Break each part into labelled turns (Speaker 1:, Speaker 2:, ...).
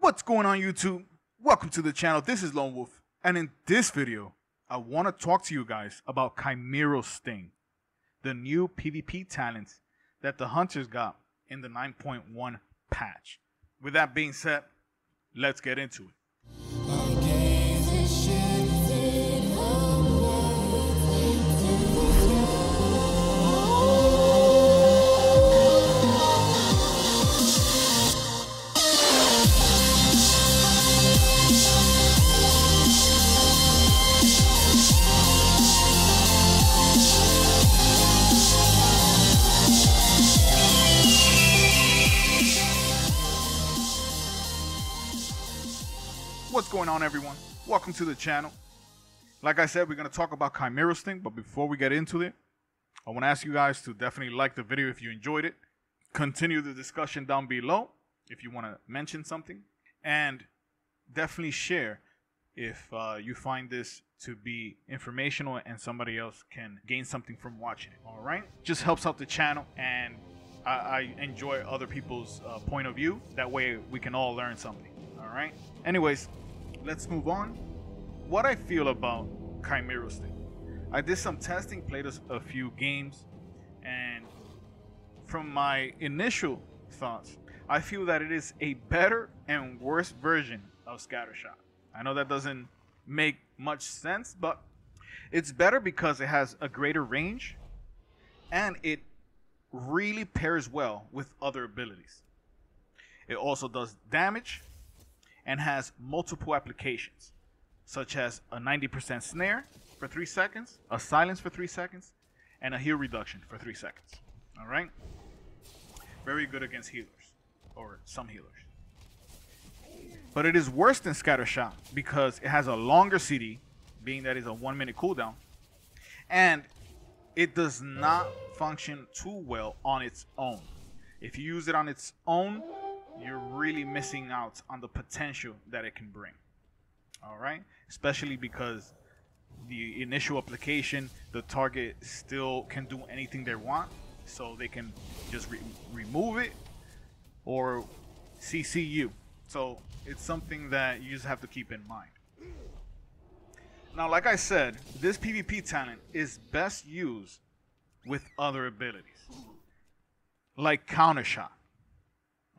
Speaker 1: What's going on, YouTube? Welcome to the channel. This is Lone Wolf, and in this video I want to talk to you guys about Chimaeral Sting, the new PvP talent that the hunters got in the 9.1 patch. With that being said, let's get into it. What's going on, everyone? Welcome to the channel. Like I said, we're going to talk about Chimaeral Sting, but before we get into it, I want to ask you guys to definitely like the video if you enjoyed it. Continue the discussion down below if you want to mention something, and definitely share if you find this to be informational and somebody else can gain something from watching it. All right, just helps out the channel, and I enjoy other people's point of view. That way we can all learn something. All right, anyways, let's move on. What I feel about Chimaeral Sting. I did some testing, played a few games, and from my initial thoughts, I feel that it is a better and worse version of Scattershot. I know that doesn't make much sense, but it's better because it has a greater range and it really pairs well with other abilities. It also does damage and has multiple applications, such as a 90% snare for 3 seconds, a silence for 3 seconds, and a heal reduction for 3 seconds. All right? Very good against healers, or some healers. But it is worse than Scattershot because it has a longer CD, being that it's a 1 minute cooldown, and it does not function too well on its own. If you use it on its own, you're really missing out on the potential that it can bring. All right, especially because the initial application, the target still can do anything they want, so they can just remove it or CC you. So it's something that you just have to keep in mind. Now, like I said, this PvP talent is best used with other abilities, like Countershot.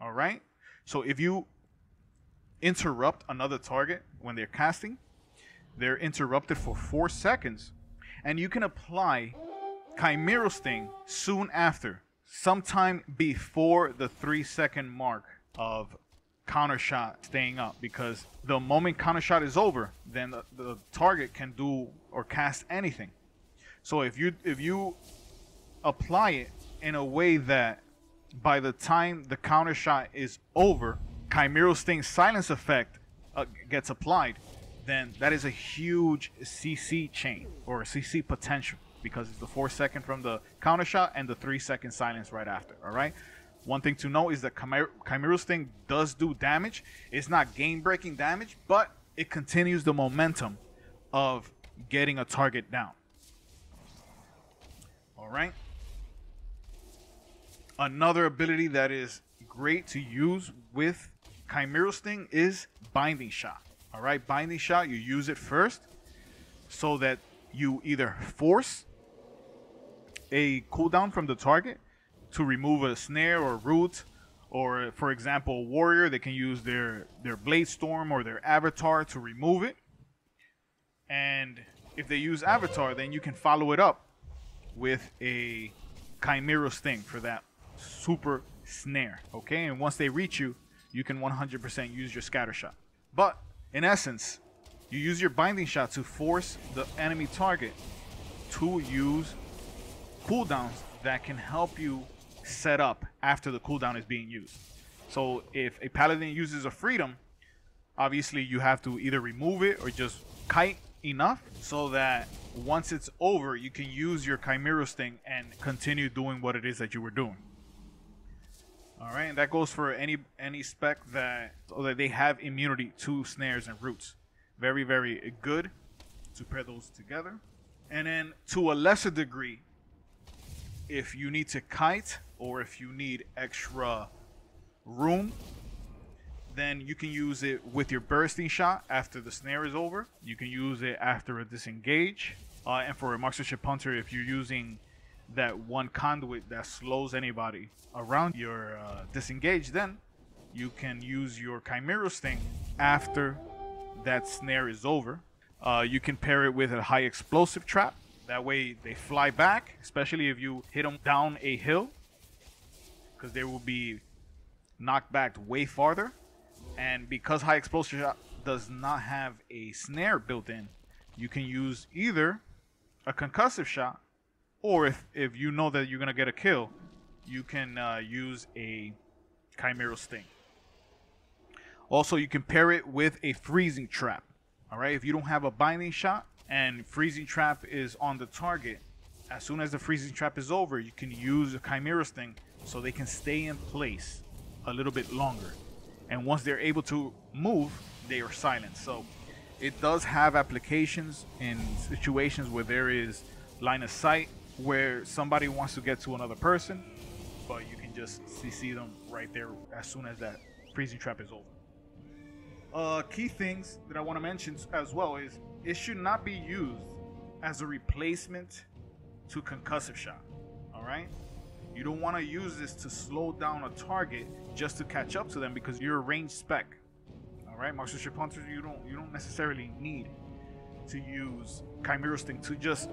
Speaker 1: All right, so if you interrupt another target when they're casting, they're interrupted for 4 seconds, and you can apply Chimaeral Sting soon after, sometime before the 3-second mark of Countershot staying up, because the moment Countershot is over, then the target can do or cast anything. So if you apply it in a way that by the time the counter shot is over, Chimaeral Sting's silence effect gets applied, then that is a huge CC chain or a CC potential, because it's the 4 second from the counter shot and the 3 second silence right after. All right. One thing to know is that Chimaeral Sting does do damage. It's not game-breaking damage, but it continues the momentum of getting a target down. All right. Another ability that is great to use with Chimaeral Sting is Binding Shot. All right, Binding Shot, you use it first so that you either force a cooldown from the target to remove a snare or root, or for example, a warrior, they can use their Blade Storm or their Avatar to remove it. And if they use Avatar, then you can follow it up with a Chimaeral Sting for that super snare. Okay, and once they reach you, you can 100% use your scatter shot. But in essence, you use your binding shot to force the enemy target to use cooldowns that can help you set up after the cooldown is being used. So if a paladin uses a freedom, obviously you have to either remove it or just kite enough so that once it's over, you can use your Chimaeral Sting and continue doing what it is that you were doing. All right, and that goes for any spec that they have immunity to snares and roots. Very, very good to pair those together. And then to a lesser degree, if you need to kite or if you need extra room, Then you can use it with your bursting shot after the snare is over. You can use it after a disengage. And for a marksmanship hunter, if you're using that one conduit that slows anybody around your disengage, then you can use your Chimaeral Sting after that snare is over. You can pair it with a high explosive trap. That way they fly back, especially if you hit them down a hill, because they will be knocked back way farther. And because high explosive shot does not have a snare built in, you can use either a concussive shot, or if you know that you're going to get a kill, you can use a Chimaeral Sting. Also, you can pair it with a freezing trap. All right, if you don't have a binding shot and freezing trap is on the target, as soon as the freezing trap is over, you can use a Chimaeral Sting so they can stay in place a little bit longer. And once they're able to move, they are silent. So it does have applications in situations where there is line of sight, where somebody wants to get to another person, but you can just CC them right there as soon as that freezing trap is over. Key things that I want to mention as well is it should not be used as a replacement to concussive shot. All right, you don't want to use this to slow down a target just to catch up to them, because you're a ranged spec. All right, marksmanship hunters, you don't necessarily need to use Chimaeral Sting to just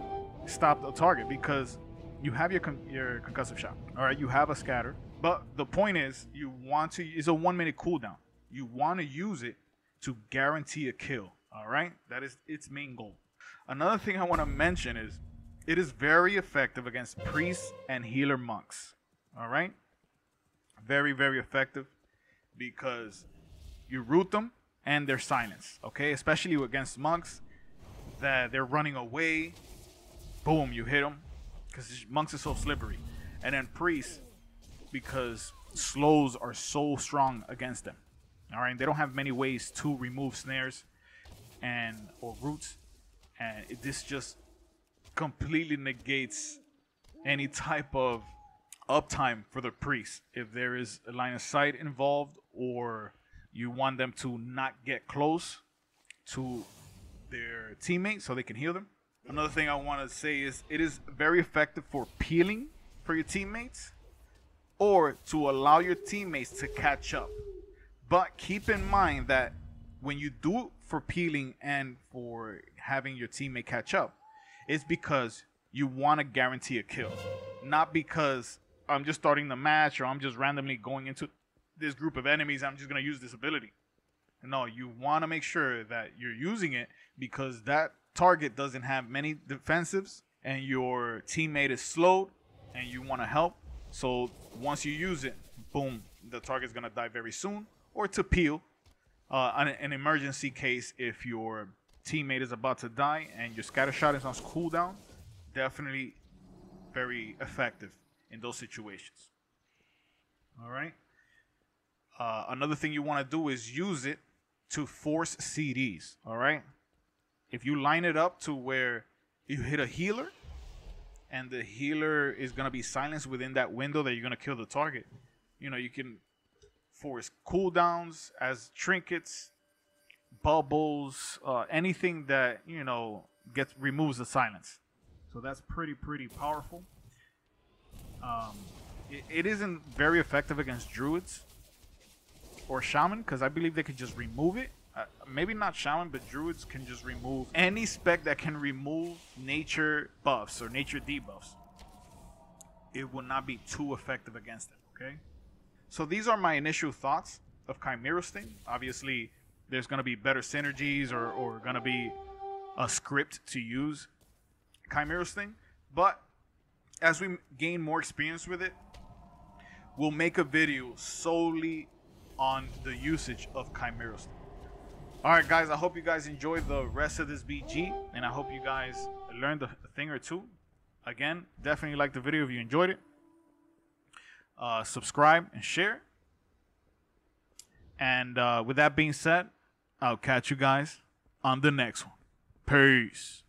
Speaker 1: stop the target, because you have your concussive shot. All right, you have a scatter, but the point is you want to. It's a 1 minute cooldown. You want to use it to guarantee a kill. All right, that is its main goal. Another thing I want to mention is it is very effective against priests and healer monks. All right, very, very effective, because you root them and they're silenced. Okay, especially against monks that they're running away. Boom, you hit them, because monks are so slippery. And then priests, because slows are so strong against them. All right, they don't have many ways to remove snares or roots, and this just completely negates any type of uptime for the priest. If there is a line of sight involved, or you want them to not get close to their teammates so they can heal them. Another thing I want to say is it is very effective for peeling for your teammates, or to allow your teammates to catch up. But keep in mind that when you do it for peeling and for having your teammate catch up, it's because you want to guarantee a kill. Not because I'm just starting the match, or I'm just randomly going into this group of enemies, I'm just going to use this ability. No, you want to make sure that you're using it because that target doesn't have many defensives and your teammate is slowed and you want to help. So once you use it, boom, the target's going to die very soon. Or to peel, an emergency case if your teammate is about to die and your scatter shot is on cooldown, definitely very effective in those situations. All right. Another thing you want to do is use it to force CDs. All right. If you line it up to where you hit a healer and the healer is going to be silenced within that window that you're going to kill the target, you can force cooldowns as trinkets, bubbles, anything that removes the silence. So that's pretty powerful. It isn't very effective against druids or shaman, because I believe they could just remove it. Maybe not shaman, but druids can just remove any spec that can remove nature buffs or nature debuffs. It will not be too effective against it. Okay. So these are my initial thoughts of Chimaeral Sting. Obviously, there's going to be better synergies or going to be a script to use Chimaeral Sting. But as we gain more experience with it, we'll make a video solely on the usage of Chimaeral Sting. All right, guys, I hope you guys enjoyed the rest of this BG, and I hope you guys learned a thing or two. Again, definitely like the video if you enjoyed it. Subscribe and share. And with that being said, I'll catch you guys on the next one. Peace.